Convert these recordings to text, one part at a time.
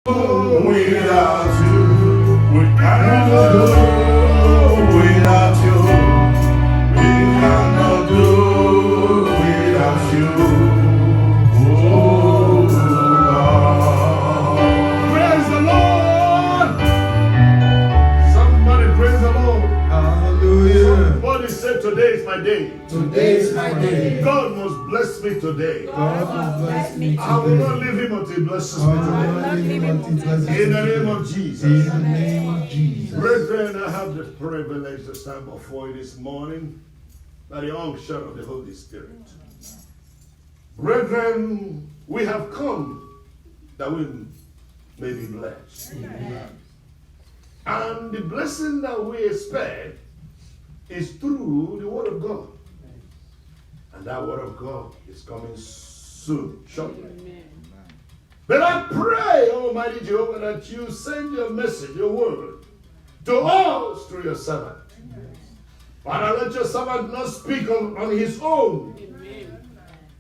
Without you, we cannot do. Without you, we cannot do. Without you, oh Lord. Praise the Lord. Somebody praise the Lord. Hallelujah. Somebody say, today is my day. Today is my day. God must bless me today. God must bless me today. I will not leave him until he blesses me today. In the name of Jesus. In the name of Jesus. Brethren, I have the privilege to stand before you this morning by the unction of the Holy Spirit. Brethren, we have come that we may be blessed. Amen. And the blessing that we expect is through the Word of God. And that Word of God is coming soon, shortly. Amen. But I pray, Almighty Jehovah, that you send your message, your word, to us through your servant. Father, let your servant not speak on his own. Amen.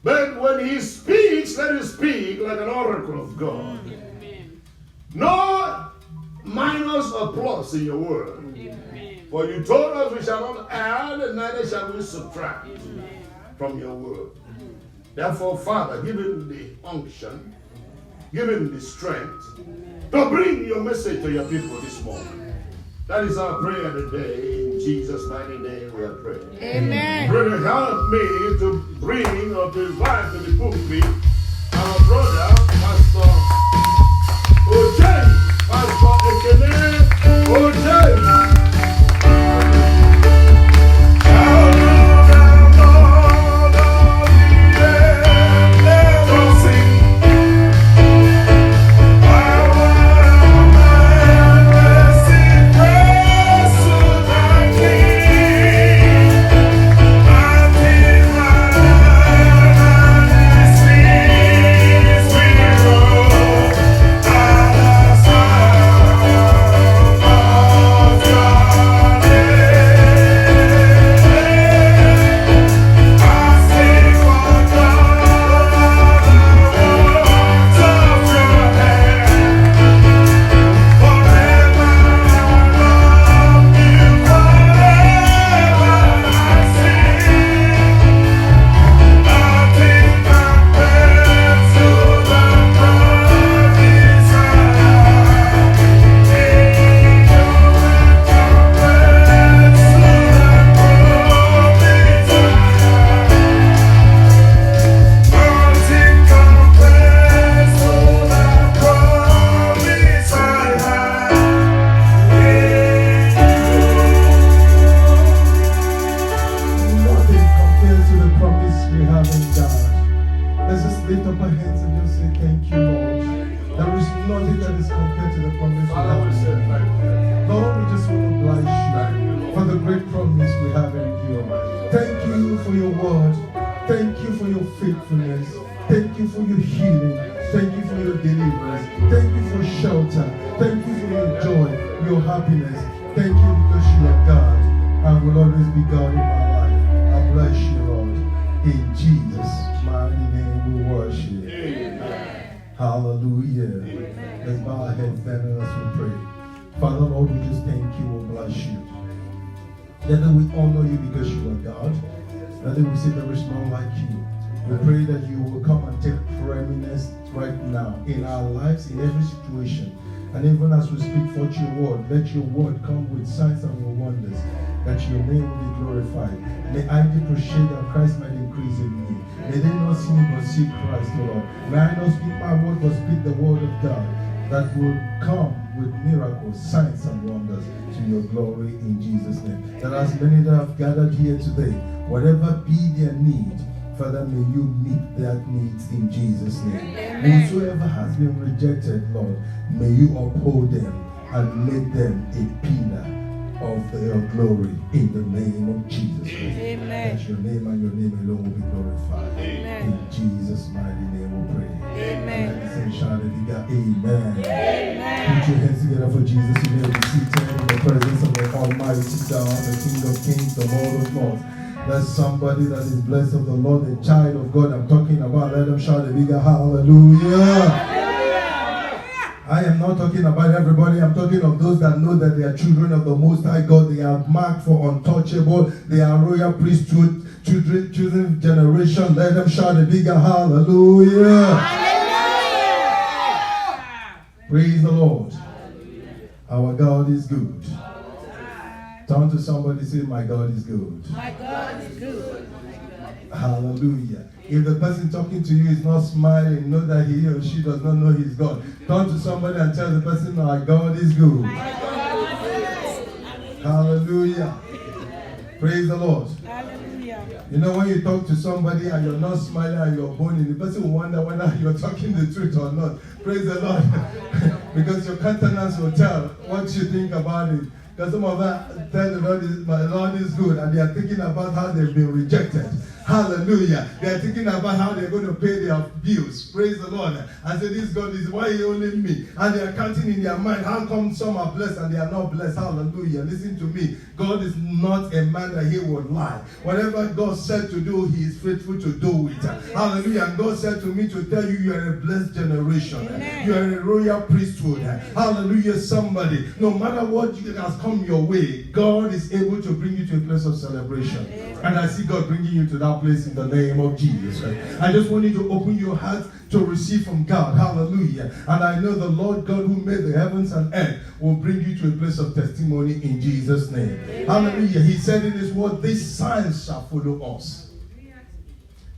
But when he speaks, let him speak like an oracle of God. Amen. No minus or plus in your word. Amen. For you told us we shall not add, and neither shall we subtract. Amen. From your word. Therefore, Father, give him the unction, give him the strength to bring your message to your people this morning. That is our prayer today. In Jesus' mighty name we are praying. Amen. Brother, help me to bring or to invite to the pulpit our brother, Pastor Ojay. Pastor Ekene Ojay. And even as we speak forth your word, let your word come with signs and wonders, that your name will be glorified. May I depreciate that Christ might increase in me. May they not see me but see Christ, Lord. May I not speak my word but speak the word of God, that will come with miracles, signs and wonders to your glory in Jesus' name. That as many that have gathered here today, whatever be their need, Father, may you meet their needs in Jesus' name. Whosoever has been rejected, Lord, may you uphold them and make them a pillar of your glory in the name of Jesus. Amen. That your name and your name alone will be glorified. Amen. In Jesus' mighty name we pray. Amen. And shout it together. Amen. Amen. Put your hands together for Jesus. You may be seated in the presence of the Almighty God, the King of Kings, the Lord of Lords. That's somebody that is blessed of the Lord, the child of God I'm talking about. Let them shout a bigger hallelujah. I am not talking about everybody. I'm talking of those that know that they are children of the Most High God. They are marked for untouchable. They are royal priesthood, chosen generation. Let them shout a bigger hallelujah. Hallelujah. Praise the Lord. Our God is good. Turn to somebody and say, my God is good. My God is good. Hallelujah. If the person talking to you is not smiling, know that he or she does not know his God. Turn to somebody and tell the person, my God is good. Hallelujah. Praise the Lord. Hallelujah. You know, when you talk to somebody and you're not smiling and you're moaning, the person will wonder whether you're talking the truth or not. Praise the Lord. Because your countenance will tell what you think about it. Because some of them tell the Lord, my Lord is good, and they are thinking about how they've been rejected. Hallelujah. They are thinking about how they're going to pay their bills. Praise the Lord. And say, this God is why he only me. And they are counting in their mind, how come some are blessed and they are not blessed? Hallelujah. Listen to me. God is not a man that he would lie. Whatever God said to do, he is faithful to do it. Hallelujah. And God said to me to tell you, you are a blessed generation. Amen. You are a royal priesthood. Hallelujah. Somebody, no matter what has come your way, God is able to bring you to a place of celebration. And I see God bringing you to that place in the name of Jesus. I just want you to open your heart to receive from God. Hallelujah. And I know the Lord God who made the heavens and earth will bring you to a place of testimony in Jesus' name. Amen. Hallelujah. He said in his word, these signs shall follow us.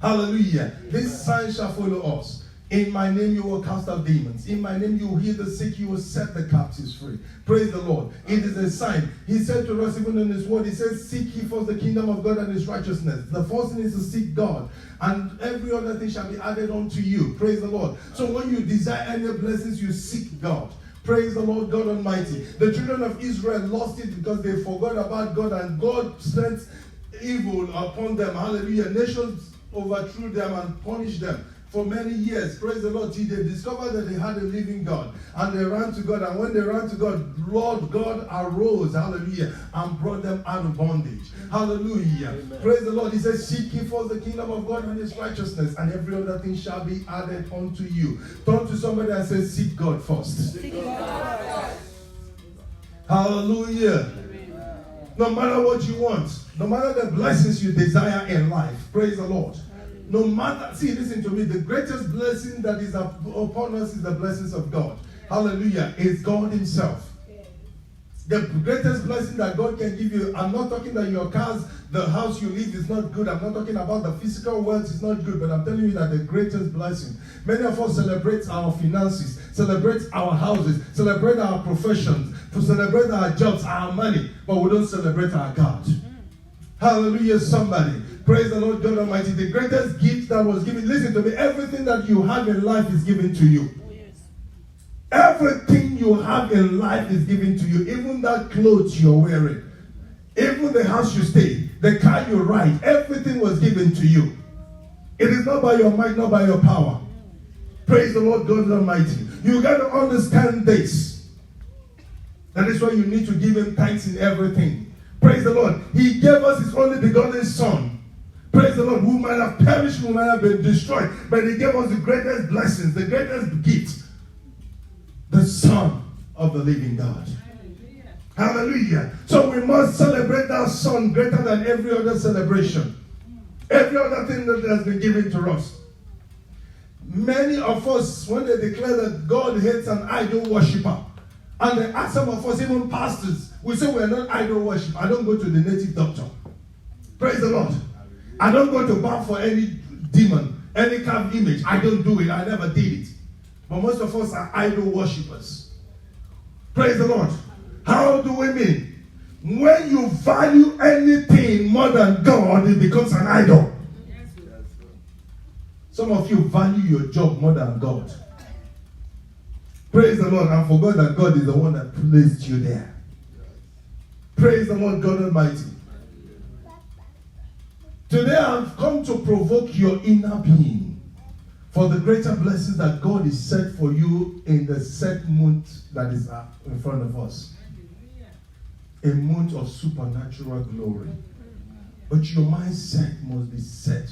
Hallelujah. These signs shall follow us. In my name you will cast out demons. In my name you will heal the sick. You will set the captives free. Praise the Lord. It is a sign. He said to us even in his word, he says, seek ye first the kingdom of God and his righteousness. The first thing is to seek God. And every other thing shall be added unto you. Praise the Lord. So when you desire any blessings, you seek God. Praise the Lord God Almighty. The children of Israel lost it because they forgot about God, and God sent evil upon them. Hallelujah. Nations overthrew them and punished them for many years. Praise the Lord. Till they discovered that they had a living God, and they ran to God. And when they ran to God, Lord God arose, hallelujah, and brought them out of bondage. Hallelujah. Amen. Praise the Lord. He says, seek ye first the kingdom of God and his righteousness, and every other thing shall be added unto you. Turn to somebody and say, seek God first. Seek God first. Hallelujah. No matter what you want, no matter the blessings you desire in life, praise the Lord. No matter, see, listen to me, the greatest blessing that is upon us is the blessings of God. Hallelujah. It's God himself. The greatest blessing that God can give you, I'm not talking that your cars, the house you live is not good. I'm not talking about the physical wealth is not good, but I'm telling you that the greatest blessing. Many of us celebrate our finances, celebrate our houses, celebrate our professions, to celebrate our jobs, our money, but we don't celebrate our God. Hallelujah, somebody. Praise the Lord God Almighty. The greatest gift that was given, listen to me, everything that you have in life is given to you. Everything you have in life is given to you. Even that clothes you're wearing, even the house you stay, the car you ride, everything was given to you. It is not by your might, not by your power. Praise the Lord God Almighty. You got to understand this. That is why you need to give him thanks in everything. Praise the Lord. He gave us his only begotten son. Praise the Lord. Who might have perished, who might have been destroyed. But he gave us the greatest blessings, the greatest gift. The Son of the living God. Hallelujah. So we must celebrate that Son greater than every other celebration. Every other thing that has been given to us. Many of us, when they declare that God hates an idol worshiper, and they ask some of us, even pastors, we say we're not idol worship. I don't go to the native doctor. Praise the Lord. I don't go to bow for any demon, any carved image. I don't do it. I never did it. But most of us are idol worshippers. Praise the Lord. How do we mean? When you value anything more than God, it becomes an idol. Some of you value your job more than God. Praise the Lord, and forgot that God is the one that placed you there. Praise the Lord God Almighty. Today I've come to provoke your inner being for the greater blessings that God is set for you in the set month that is in front of us. A month of supernatural glory. But your mindset must be set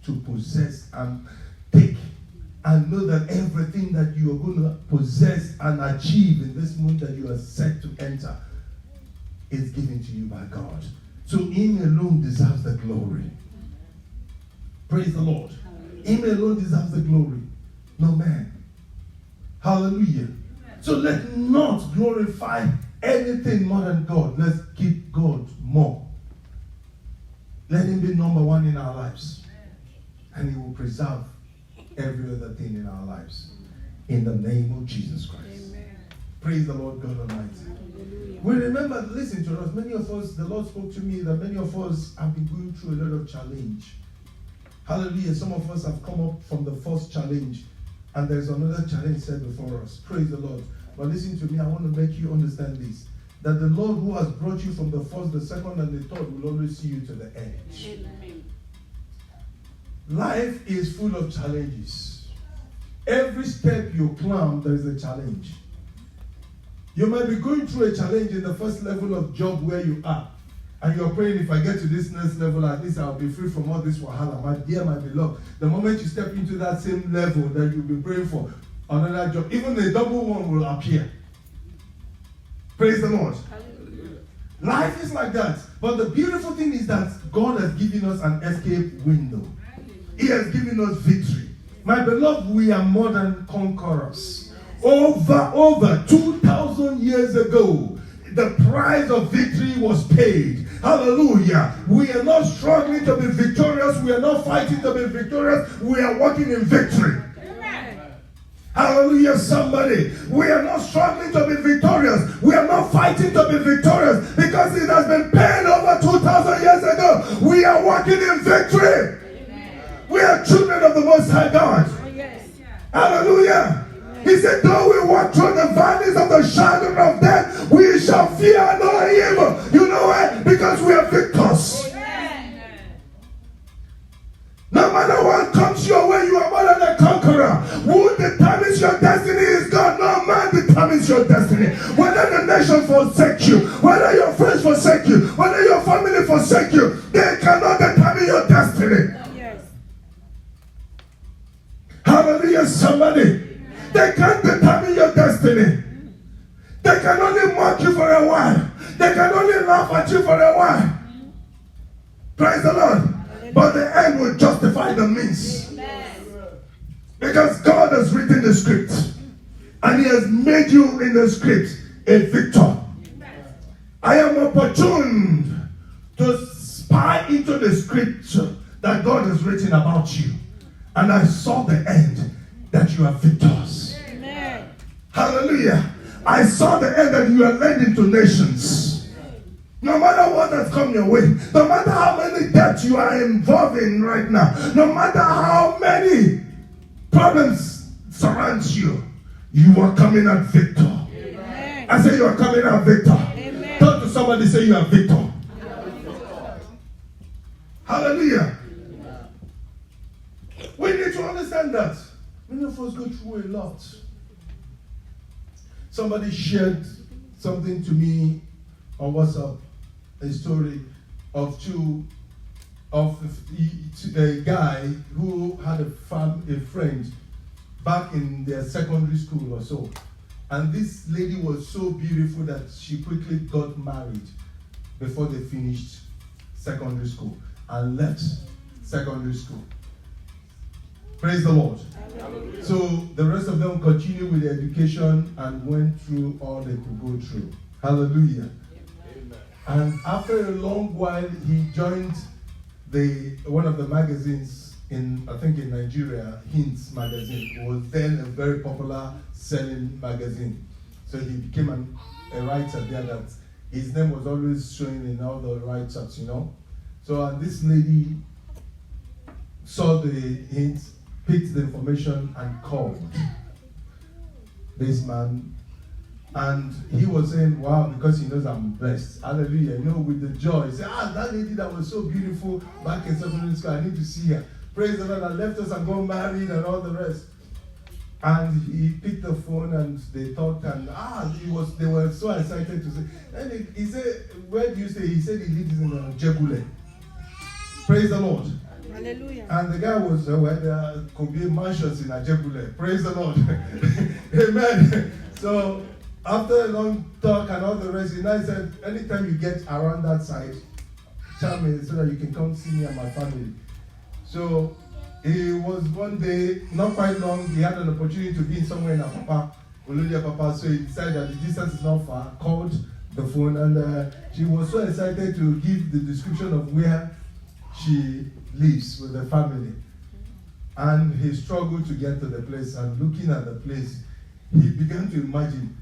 to possess and take and know that everything that you are going to possess and achieve in this month that you are set to enter is given to you by God. So Him alone deserves the glory. Praise the Lord. Him alone deserves the glory. No man. Hallelujah. So let's not glorify anything more than God. Let's keep God more. Let Him be number one in our lives. And He will preserve every other thing in our lives. In the name of Jesus Christ. Amen. Praise the Lord God Almighty. Hallelujah. We remember, listen to us, many of us, the Lord spoke to me that many of us have been going through a lot of challenge. Hallelujah. Some of us have come up from the first challenge, and there's another challenge set before us. Praise the Lord. But listen to me, I want to make you understand this, that the Lord who has brought you from the first, the second, and the third will always see you to the end. Amen. Life is full of challenges. Every step you climb, there is a challenge. You might be going through a challenge in the first level of job where you are. And you're praying, if I get to this next level, at least I'll be free from all this wahala. My dear, my beloved, the moment you step into that same level that you've been praying for, another job, even a double one will appear. Praise the Lord. Hallelujah. Life is like that. But the beautiful thing is that God has given us an escape window. He has given us victory. My beloved, we are more than conquerors. Over 2,000 years ago, the price of victory was paid. Hallelujah. We are not struggling to be victorious. We are not fighting to be victorious. We are walking in victory. Hallelujah, somebody. We are not struggling to be victorious. We are not fighting to be victorious because it has been paid over 2,000 years ago. We are walking in victory. We are children of the Most High God. Oh, yes. Hallelujah. He said, though we walk through the valleys of the shadow of death, we shall fear no evil. You know why? Because we are victors. No matter what comes your way, you are more than a conqueror. Who determines your destiny is God. No man determines your destiny. Whether the nation forsake you, whether your friends forsake you, whether your family forsake you, they cannot determine your destiny. Yes. Hallelujah, somebody. They can't determine your destiny. They can only mock you for a while. They can only laugh at you for a while. Praise the Lord. But the end will justify the means. Because God has written the script. And He has made you in the script a victor. I am opportune to spy into the scripture that God has written about you. And I saw the end that you are victors. Amen. Hallelujah. I saw the end that you are led into nations. No matter what has come your way, no matter how many debts you are involved in right now, no matter how many problems surround you, you are coming out victor. Amen. I say you are coming out victor. Amen. Talk to somebody, say you are victor. Hallelujah. We need to understand that. Many of us go through a lot. Somebody shared something to me on WhatsApp, a story of a guy who had a friend back in their secondary school or so. And this lady was so beautiful that she quickly got married before they finished secondary school and left secondary school. Praise the Lord. Hallelujah. So the rest of them continued with their education and went through all they could go through. Hallelujah. Amen. And after a long while, he joined one of the magazines in Nigeria, Hints magazine. It was then a very popular selling magazine. So he became a writer there that his name was always showing in all the write-ups, you know. So and this lady saw the Hints, picked the information and called this man, and he was saying, wow, because he knows I'm blessed. Hallelujah. You know, with the joy. He said, that lady that was so beautiful back in secondary school, I need to see her. Praise the Lord. I left us and got married and all the rest. And he picked the phone and they talked and they were so excited to say. And he said, where do you stay? He said he lives in Jebule. Praise the Lord. Hallelujah. And the guy was, there could be mansions in Ajebule. Praise the Lord. Amen. So, after a long talk and all the rest, he now said, anytime you get around that side, tell me so that you can come see me and my family. So, he was one day, not quite long, he had an opportunity to be somewhere in Apapa, Oludia Papa, so he decided that the distance is not far, called the phone, and she was so excited to give the description of where she lives with the family. And he struggled to get to the place, and looking at the place, he began to imagine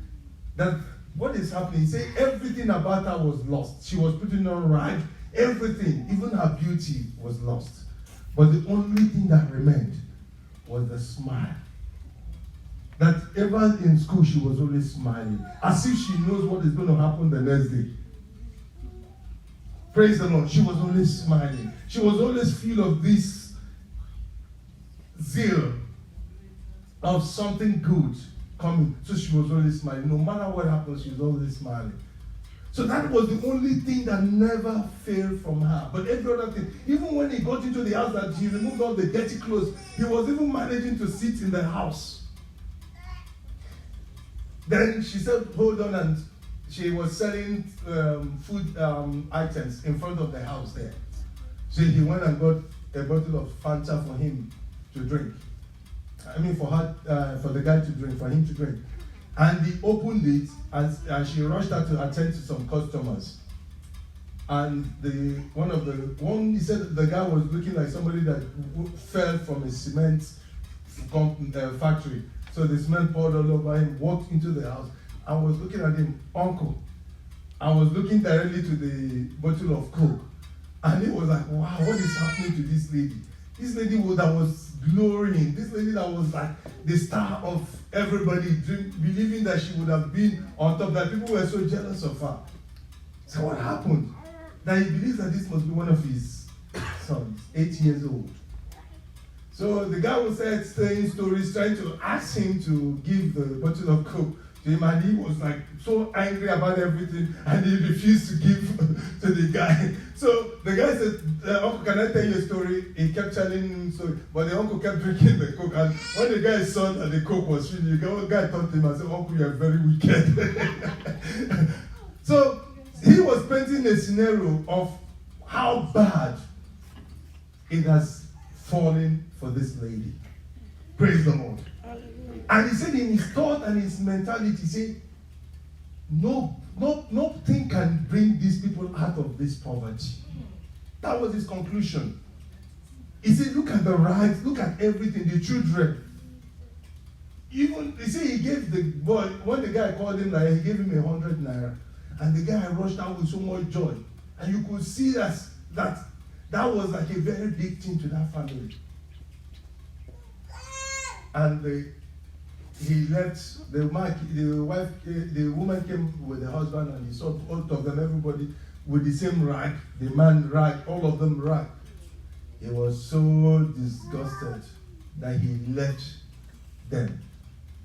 that what is happening. He said everything about her was lost. She was putting on rag, everything, even her beauty was lost. But the only thing that remained was the smile. That ever in school she was always smiling, as if she knows what is going to happen the next day. Praise the Lord. She was always smiling. She was always full of this zeal of something good coming. So she was always smiling. No matter what happens, she was always smiling. So that was the only thing that never failed from her. But every other thing, even when he got into the house that he removed all the dirty clothes, he was even managing to sit in the house. Then she said, hold on, and she was selling food items in front of the house there. So he went and got a bottle of Fanta for him to drink. I mean for her, for the guy to drink, for him to drink. And he opened it, and she rushed out to attend to some customers. And he said the guy was looking like somebody that fell from a cement factory. So the cement poured all over him, walked into the house. I was looking at him, uncle. I was looking directly to the bottle of Coke. And it was like, wow, what is happening to this lady? This lady that was glorying. This lady that was like the star of everybody, believing that she would have been on top, that people were so jealous of her. So what happened? That he believes that this must be one of his sons, 8 years old. So the guy was saying stories, trying to ask him to give the bottle of Coke to him, and he was like so angry about everything, and he refused to give to the guy. So the guy said, uncle, can I tell you a story? He kept telling him story, but the uncle kept drinking the Coke, and when the guy saw that the Coke was finished, the guy turned to him and said, uncle, you are very wicked. So he was painting a scenario of how bad it has fallen for this lady. Praise the Lord. Hallelujah. And he said in his thought and his mentality, he said, nothing can bring these people out of this poverty. That was his conclusion. He said, look at the rights, look at everything, the children. Even, he said he gave the boy, when the guy called him, he gave him 100 naira. And the guy rushed out with so much joy. And you could see that was like a very big thing to that family. And he left, the woman came with the husband, and he saw both of them, everybody with the same rag, the man rag, all of them rag. He was so disgusted that he left them,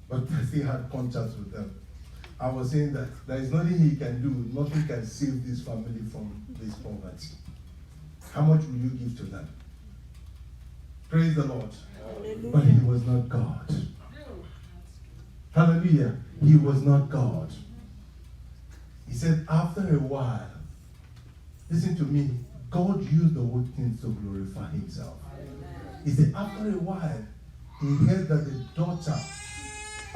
but he still had contact with them. I was saying that there is nothing he can do, nothing can save this family from this poverty. How much will you give to them? Praise the Lord. Hallelujah. But he was not God. Hallelujah. He was not God. He said, after a while, listen to me, God used the word things to glorify himself. He said, after a while, he heard that the daughter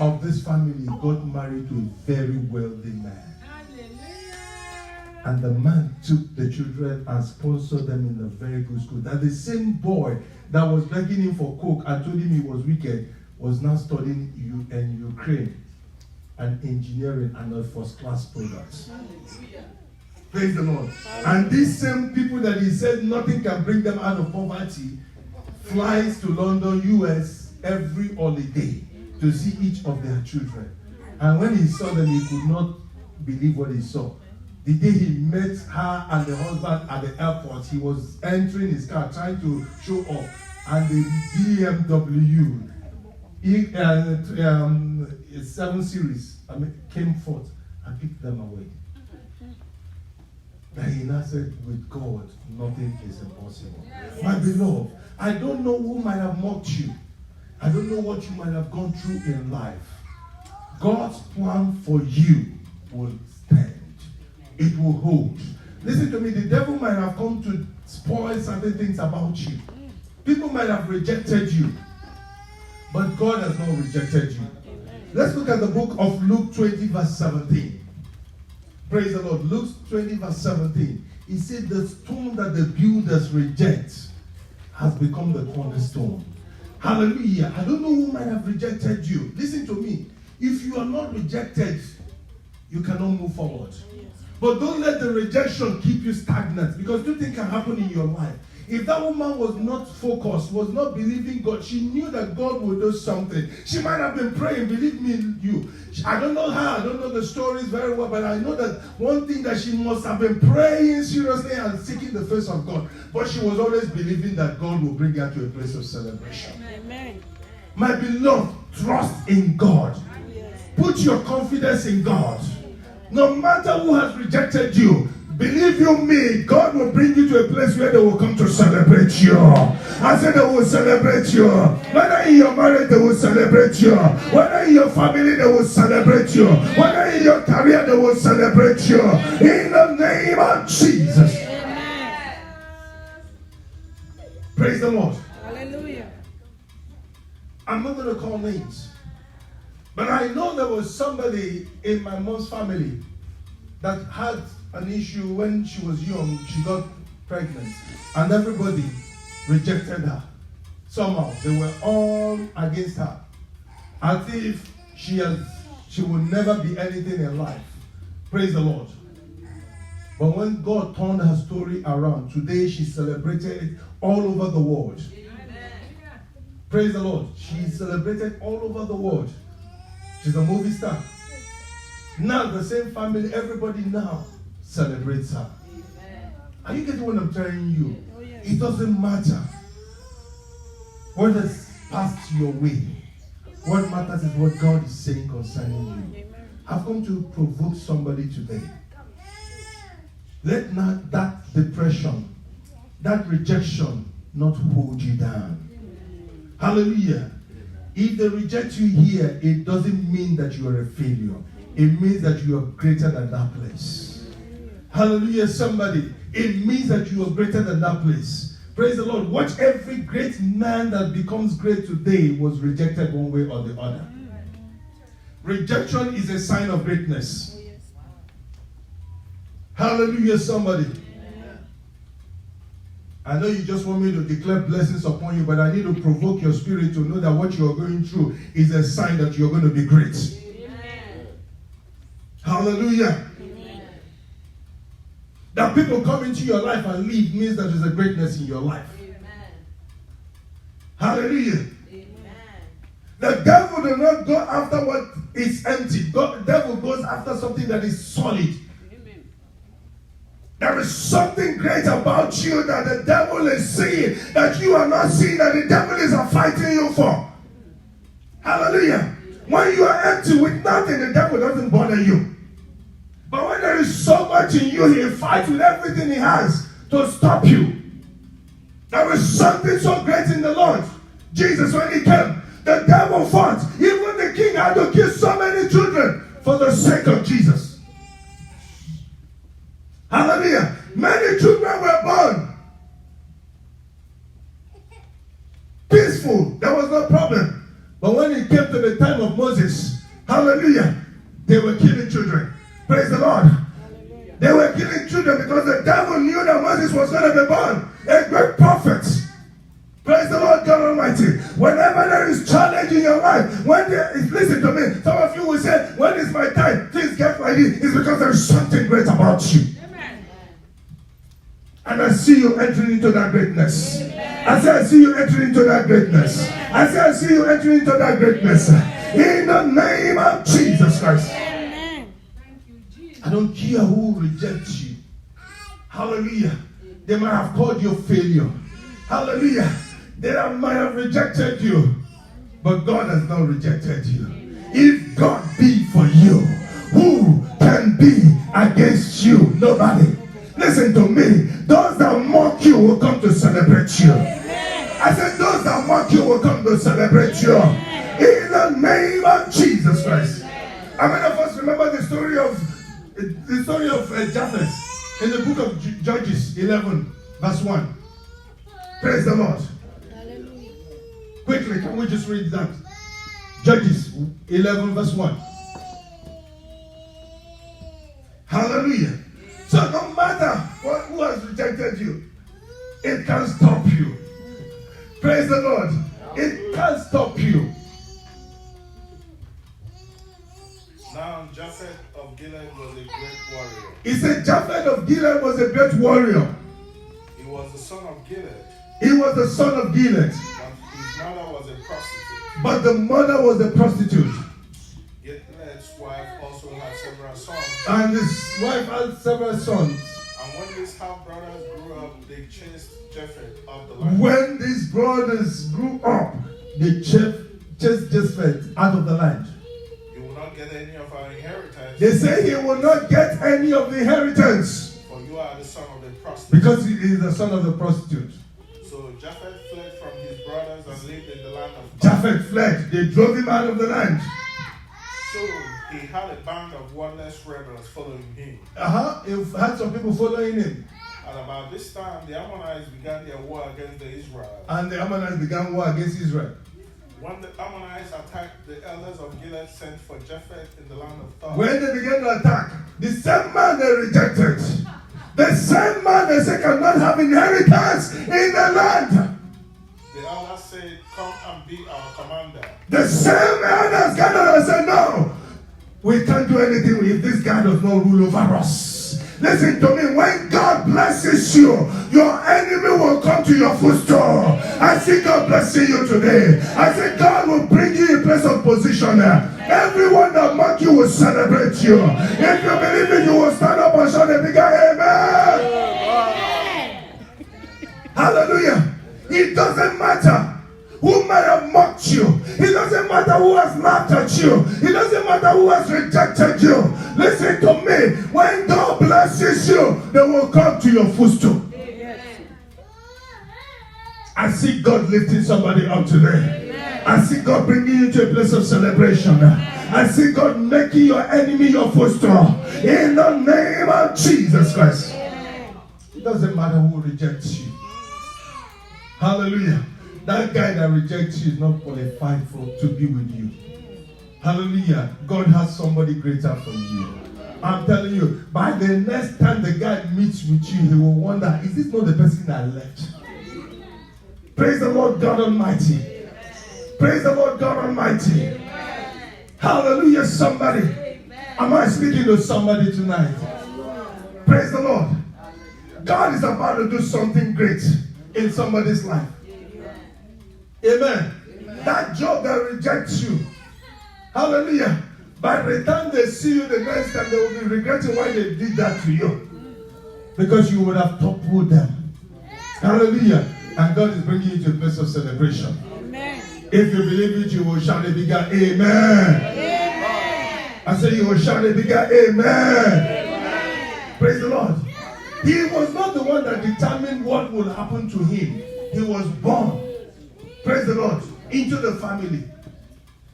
of this family got married to a very wealthy man. And the man took the children and sponsored them in a very good school. That the same boy that was begging him for Coke and told him he was wicked was now studying in Ukraine and engineering and a first-class product. Praise the Lord. And these same people that he said nothing can bring them out of poverty flies to London, US every holiday to see each of their children. And when he saw them, he could not believe what he saw. The day he met her and the husband at the airport, he was entering his car trying to show off. And the BMW 7 Series came forth and picked them away. That he now said, with God, nothing is impossible. My beloved, I don't know who might have mocked you. I don't know what you might have gone through in life. God's plan for you will stand. It will hold. Listen to me, the devil might have come to spoil certain things about you. People might have rejected you, but God has not rejected you. Let's look at the book of Luke 20 verse 17. Praise the Lord. Luke 20 verse 17. He said the stone that the builders reject has become the cornerstone. Hallelujah. I don't know who might have rejected you. Listen to me. If you are not rejected, you cannot move forward. But don't let the rejection keep you stagnant, because two things can happen in your life. If that woman was not focused, was not believing God, she knew that God would do something. She might have been praying, believe me, you. I don't know her, I don't know the stories very well, but I know that one thing that she must have been praying seriously and seeking the face of God. But she was always believing that God will bring her to a place of celebration. Amen. My beloved, trust in God. Put your confidence in God. No matter who has rejected you, believe you me, God will bring you to a place where they will come to celebrate you. I said they will celebrate you. Whether in your marriage, they will celebrate you. Whether in your family, they will celebrate you. Whether in your career, they will celebrate you. In the name of Jesus. Amen. Praise the Lord. Hallelujah. I'm not going to call names, but I know there was somebody in my mom's family that had an issue when she was young. She got pregnant and everybody rejected her. Somehow they were all against her, as if she would never be anything in life. Praise the Lord. But when God turned her story around, today she's celebrated all over the world. Praise the Lord. She's celebrated all over the world. She's a movie star. Now the same family, everybody now celebrates her. Are you getting what I'm telling you? It doesn't matter what has passed your way. What matters is what God is saying concerning you. I've come to provoke somebody today. Let not that depression, that rejection not hold you down. Hallelujah. If they reject you here, it doesn't mean that you are a failure. It means that you are greater than that place. Hallelujah, somebody. It means that you are greater than that place. Praise the Lord. Watch, every great man that becomes great today was rejected one way or the other. Rejection is a sign of greatness. Hallelujah, somebody. I know you just want me to declare blessings upon you, but I need to provoke your spirit to know that what you are going through is a sign that you are going to be great. Amen. Hallelujah. Amen. That people come into your life and leave means that there's a greatness in your life. Amen. Hallelujah. Amen. The devil does not go after what is empty. The devil goes after something that is solid. There is something great about you that the devil is seeing, that you are not seeing, that the devil is fighting you for. Hallelujah. When you are empty with nothing, the devil doesn't bother you. But when there is so much in you, he fights with everything he has to stop you. There is something so great in the Lord. Jesus, when he came, the devil fought. Even the king had to kill so many children for the sake of Jesus. Hallelujah. Many children were born peaceful. There was no problem. But when it came to the time of Moses, hallelujah, they were killing children. Praise the Lord. Hallelujah. They were killing children because the devil knew that Moses was going to be born a great prophet. Praise the Lord God Almighty. Whenever there is challenge in your life, listen to me, some of you will say, when is my time? Things get like this. It's because there is something great about you. And I see you entering into that greatness. Amen. I say I see you entering into that greatness. Amen. I say I see you entering into that greatness. In the name of Jesus Christ. Amen. I don't care who rejects you. Hallelujah. They might have called you a failure. Hallelujah. They might have rejected you. But God has not rejected you. Amen. If God be for you, who can be against you? Nobody. Listen to me. Those that mock you will come to celebrate you. I said those that mock you will come to celebrate you. In the name of Jesus Christ. How many of us remember the story of Japheth in the book of Judges 11 verse 1? Praise the Lord. Hallelujah. Quickly, can we just read that? Judges 11 verse 1. Hallelujah. So no matter who has rejected you, it can't stop you. Praise the Lord. It can't stop you. Now Japheth of Gilead was a great warrior. He said Japheth of Gilead was a great warrior. He was the son of Gilead, He was the son of Gilead. but his mother was a prostitute. But the mother was a prostitute. Gilead's wife also had several sons. And his wife had several sons. And when these half brothers grew up, they chased Japheth off the land. When these brothers grew up, they chased Japheth out of the land. You will not get any of our inheritance, They say he will not get any of the inheritance for you are the son of the prostitute. because he is the son of the prostitute. So Japheth fled from his brothers and lived in the land of Japheth fled. They drove him out of the land. So he had a band of warless rebels following him. He had some people following him. At about this time, the Ammonites began their war against the Israelites. And the Ammonites began war against Israel. When the Ammonites attacked, the elders of Gilead sent for Japheth in the land of Tob. When they began to attack, the same man they rejected, the same man they said cannot have inheritance in the land. The elders said, "Come and be our commander." The same elders gathered and said, no, we can't do anything if this guy does not rule over us. Listen to me, when God blesses you, your enemy will come to your footstool. I see God blessing you today. I say God will bring you in place of position. Everyone that mock you will celebrate you. If you believe it, you will stand up and shout a bigger amen. Hallelujah. It doesn't matter who may have mocked you. It doesn't matter who has laughed at you. It doesn't matter who has rejected you. Listen to me. When God blesses you, they will come to your footstool. I see God lifting somebody up today. I see God bringing you to a place of celebration. I see God making your enemy your footstool. In the name of Jesus Christ. It doesn't matter who rejects you. Hallelujah. That guy that rejects you is not qualified to be with you. Hallelujah. God has somebody greater for you. I'm telling you, by the next time the guy meets with you, he will wonder, is this not the person that left? Praise the Lord God Almighty. Praise the Lord God Almighty. Hallelujah, somebody. Am I speaking to somebody tonight? Praise the Lord. God is about to do something great in somebody's life. Amen. That job that rejects you. Hallelujah. By the time they see you the next time, they will be regretting why they did that to you. Because you would have toppled them. Hallelujah. And God is bringing you to a place of celebration. Amen. If you believe it, you will shout a bigger amen. Amen. I say you will shout a bigger amen. Amen. Praise the Lord. He was not the one that determined what would happen to him. He was born. Praise the Lord. Into the family.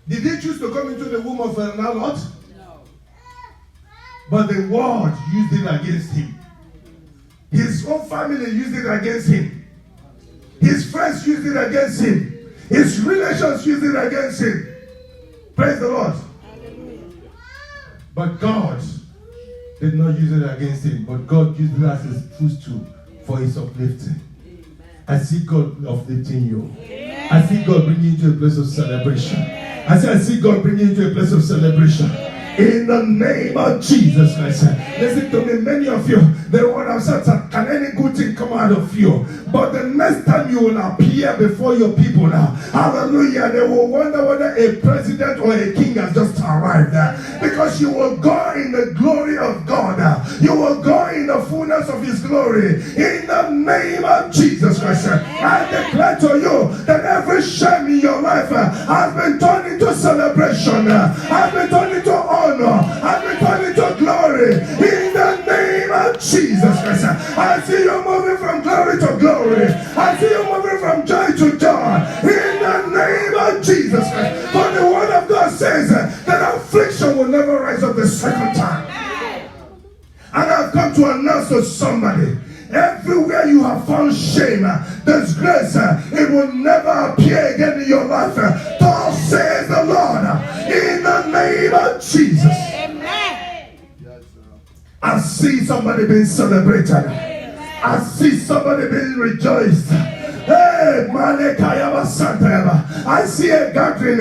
Did he choose to come into the womb of an harlot? No. But the world used it against him. His own family used it against him. His friends used it against him. His relations used it against him. Praise the Lord. Hallelujah. But God did not use it against him. But God used it as his footstool for his uplifting. I see God uplifting you. Amen. I see God bringing you to a place of celebration. I see God bringing you to a place of celebration. In the name of Jesus Christ. Listen to me, many of you, they would have said, can any good thing come out of you? But the next time you will appear before your people now, hallelujah, they will wonder whether a president or a king has just arrived there. Because you will go in the glory of God. You will go in the fullness of his glory. In the name of Jesus Christ. I declare to you that every shame in your life has been turned into celebration. Has been turned into honor. Has been turned into glory. In the name of Jesus Christ. And I've come to announce to somebody, everywhere you have found shame, disgrace, it will never appear again in your life. Thus says the Lord, in the name of Jesus. Amen. I see somebody being celebrated. I see somebody being rejoiced. Hey, I see a gathering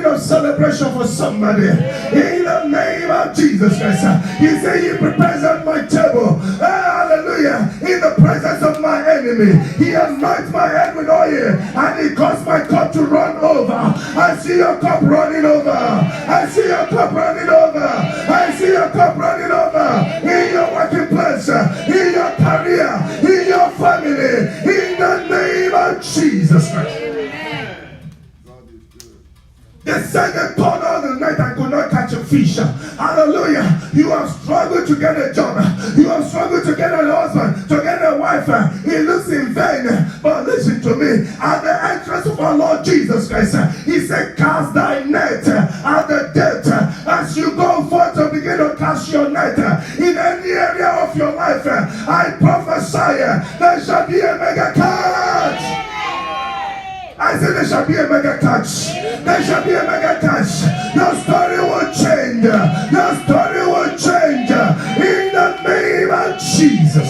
of celebration for somebody. In the name of Jesus Christ. He said, He prepares at my table. Hallelujah. In the presence of my enemy. He anoints my head with oil. And He caused my cup to run over. I see your cup running over. I see your cup running over. I see your cup running over. In your working place. In your career. In your family. In the name of Jesus Christ. They said they poured all the night and could not catch a fish. Hallelujah. You have struggled to get a job. You have struggled to get a husband, to get a wife. It looks in vain. But listen to me. At the entrance of our Lord Jesus Christ, He said, cast thy net at the depth. As you go forth to begin to cast your net in any area of your life, I prophesy there shall be a mega catch. I said there shall be a mega catch. There shall be a mega catch. Your story will change. Your story will change. In the name of Jesus.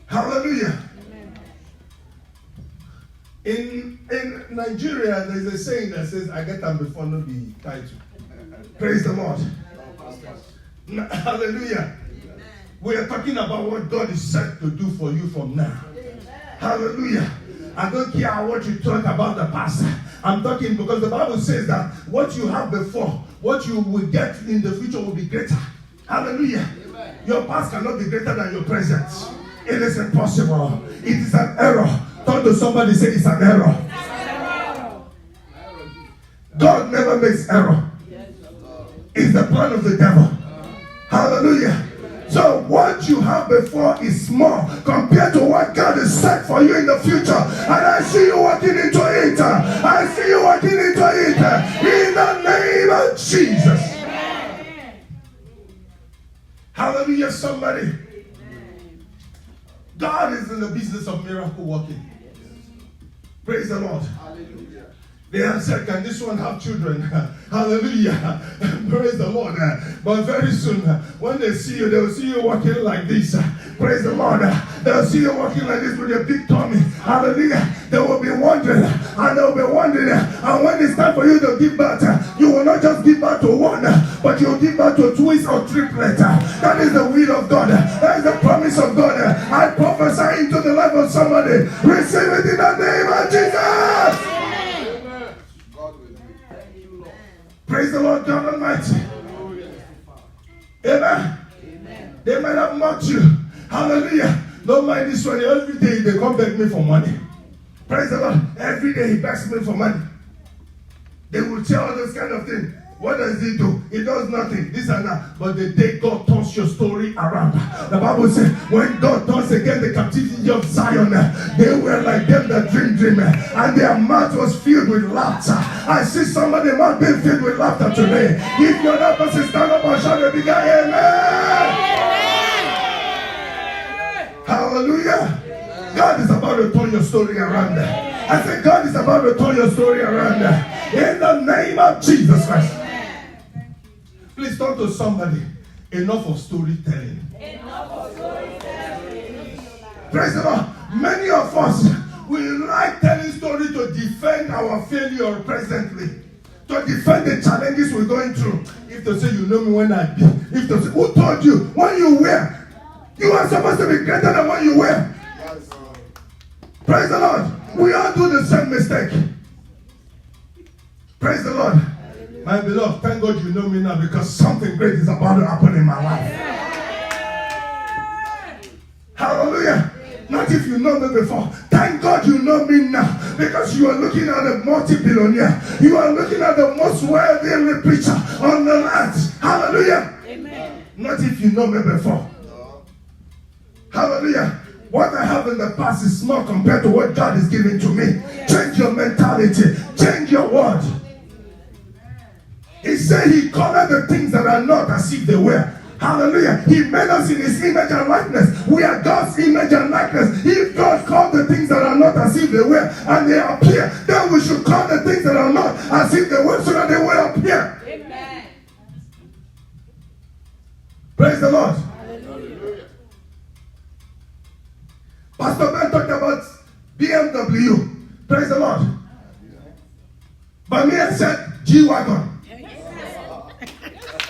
Hallelujah. In Nigeria, there's a saying that says, I get them before no be tied to. Praise the Lord. Hallelujah. We are talking about what God is set to do for you from now. Hallelujah. I don't care what you talk about the past. I'm talking because the Bible says that what you have before, what you will get in the future will be greater. Hallelujah. Your past cannot be greater than your present. It is impossible. It is an error. Turn to somebody, say it's an error. God never makes error. It's the plan of the devil. Hallelujah. So what you have before is small compared to what God has set for you in the future. And I see you walking into it. I see you walking into it. In the name of Jesus. Hallelujah, somebody. God is in the business of miracle working. Praise the Lord. Hallelujah. They have said, can this one have children? Hallelujah. Praise the Lord. But very soon, when they see you, they will see you walking like this. Praise the Lord. They will see you walking like this with your big tummy. Hallelujah. They will be wondering. And they will be wondering. And when it's time for you to give birth, you will not just give birth to one, but you will give birth to twins or triplets. That is the will of God. That is the promise of God. I prophesy into the life of somebody. Receive it in the name of Jesus. Praise the Lord God Almighty. Amen. They might have mocked you. Hallelujah. Don't mind this one. Every day they come beg me for money. Praise the Lord. Every day he begs me for money. They will tell all this kind of thing. What does he do? He does nothing. This and that. But the day God turns your story around. The Bible says, when God turns again the captivity of Zion, they were like them that dream. And their mouth was filled with laughter. I see somebody's mouth being filled with laughter today. If you're that person, stand up and shout a big amen. Hallelujah. God is about to turn your story around. I said, God is about to turn your story around. In the name of Jesus Christ. Please talk to somebody. Enough of storytelling. Enough of storytelling. Praise the Lord. Many of us, we like telling stories to defend our failure presently. To defend the challenges we're going through. If they say, you know me when I be. If they say, who told you? When you were. You are supposed to be greater than when you were. Yes, praise the Lord. We all do the same mistake. Praise the Lord. My beloved, thank God you know me now because something great is about to happen in my life. Hallelujah. Not if you know me before. Thank God you know me now because you are looking at a multi-billionaire. You are looking at the most wealthy preacher on the land. Hallelujah. Amen. Not if you know me before. Hallelujah. What I have in the past is small compared to what God is giving to me. Change your mentality. Change your word. He said he colored the things that are not as if they were. Hallelujah. He made us in his image and likeness. We are God's image and likeness. If God called the things that are not as if they were and they appear, then we should call the things that are not as if they were so that they will appear. Amen. Praise the Lord. Hallelujah. Pastor Ben talked about BMW. Praise the Lord. But me, I said G-Wagon.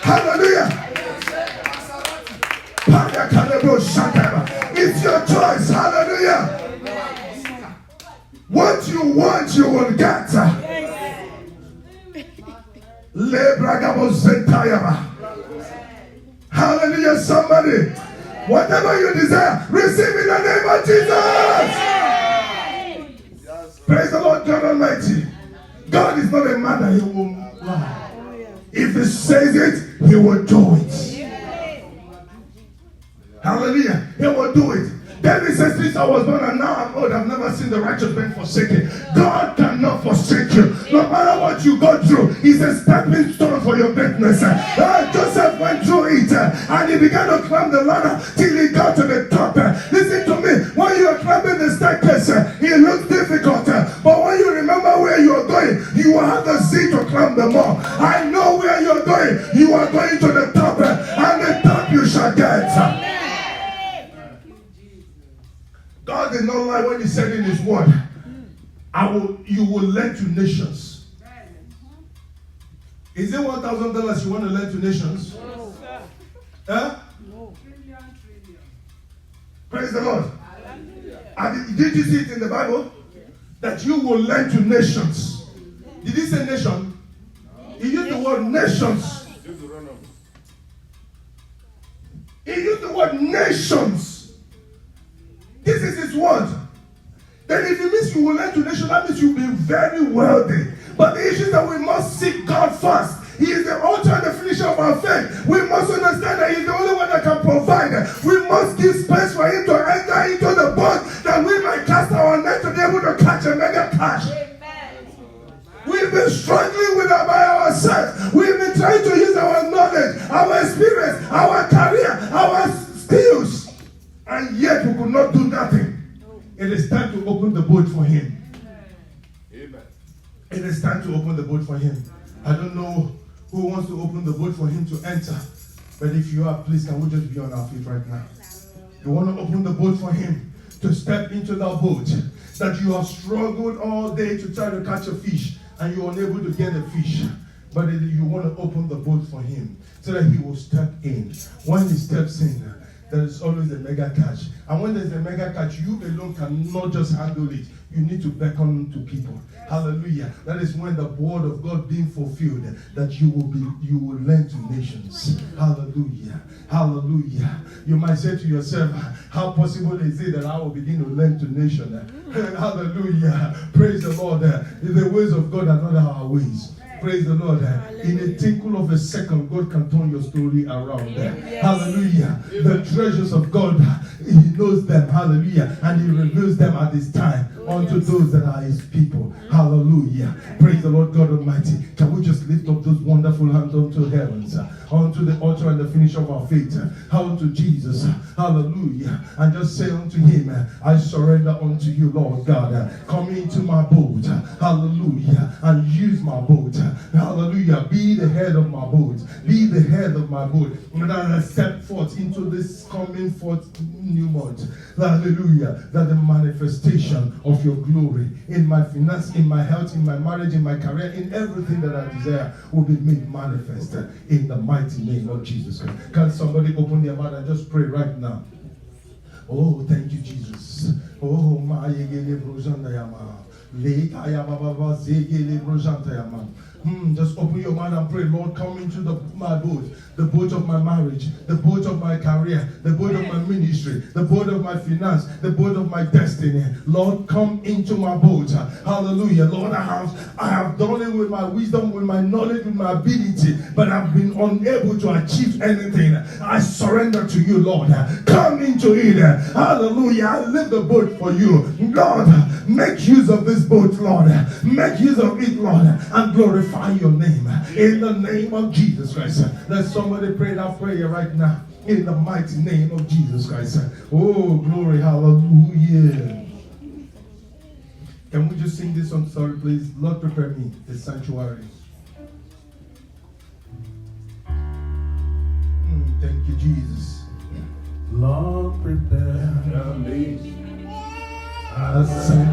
Hallelujah. It's your choice. Hallelujah. What you want, you will get. Hallelujah, somebody. Whatever you desire, receive in the name of Jesus. Praise the Lord God Almighty. God is not a man that he will lie. If he says it, he will do it. Hallelujah. He will do it. David says, since I was born and now I'm old, I've never seen the righteous man forsaken. God cannot forsake you. No matter what you go through, he's a stepping stone for your greatness. Joseph went through it and he began to climb the ladder till he got to the top. Listen to me. When you are climbing the staircase, it looks difficult. But when you remember where you are going, you will have the zeal to climb the more. I know where you are going. You are going to the top, and the top you shall get. God did not lie when he said in his word, you will lend to nations. Is it $1,000 you want to lend to nations? No, sir. Huh? No. Praise the Lord. Did you see it in the Bible? That you will lend to nations. Did he say nation? He used the word nations. He used the word nations. This is his word. Then if it means you will lend to nations, that means you'll be very wealthy. But the issue is that we must seek God first. He is the author and the finisher of our faith. We must understand that he's the only one that can provide. We must give space for him to enter into the boat that we might cast our net to be able to catch a mega catch. We've been struggling with it by ourselves. We've been trying to use our knowledge, our experience, our career, our skills. And yet we could not do nothing. It is time to open the boat for him. Amen. It is time to open the boat for him. I don't know who wants to open the boat for him to enter. But if you are, please can we just be on our feet right now? You want to open the boat for him to step into that boat that you have struggled all day to try to catch a fish and you're unable to get a fish. But you want to open the boat for him so that he will step in. When he steps in, there is always a mega catch. And when there's a mega catch, you alone cannot just handle it. You need to beckon to people. Hallelujah. That is when the word of God being fulfilled, that you will lend to nations. Hallelujah. Hallelujah. You might say to yourself, how possible is it that I will begin to lend to nations? Hallelujah. Praise the Lord. The ways of God are not our ways. Praise the Lord. In a tinkle of a second, God can turn your story around. Hallelujah. The treasures of God, he knows them. Hallelujah. And he reveals them at this time unto those that are his people. Hallelujah. Praise the Lord God Almighty. Can we just lift up those wonderful hands unto heavens, unto the altar and the finish of our faith, unto Jesus. Hallelujah. And just say unto him, I surrender unto you, Lord God. Come into my boat. Hallelujah. And use my boat. Hallelujah. Be the head of my boat. Be the head of my boat. And as I step forth into this coming forth new month. Hallelujah. That the manifestation of your glory in my finance, in my health, in my marriage, in my career, in everything that I desire will be made manifest in the mighty name of Jesus Christ. Can somebody open their mouth and just pray right now? Oh, thank you, Jesus. Oh, my just open your mouth and pray. Lord, come into my boat, the boat of my marriage, the boat of my career, the boat of my ministry, the boat of my finance, the boat of my destiny. Lord, come into my boat. Hallelujah. Lord, I have done it with my wisdom, with my knowledge, with my ability, but I've been unable to achieve anything. I surrender to you, Lord. Come into it. Hallelujah. I leave the boat for you. Lord, make use of this boat, Lord. Make use of it, Lord, and glorify glorify your name in the name of Jesus Christ. Let somebody pray that prayer right now in the mighty name of Jesus Christ. Oh, glory, hallelujah. Can we just sing this song? Sorry, please. Lord, prepare me the sanctuary. Thank you, Jesus. Lord, prepare me a sanctuary.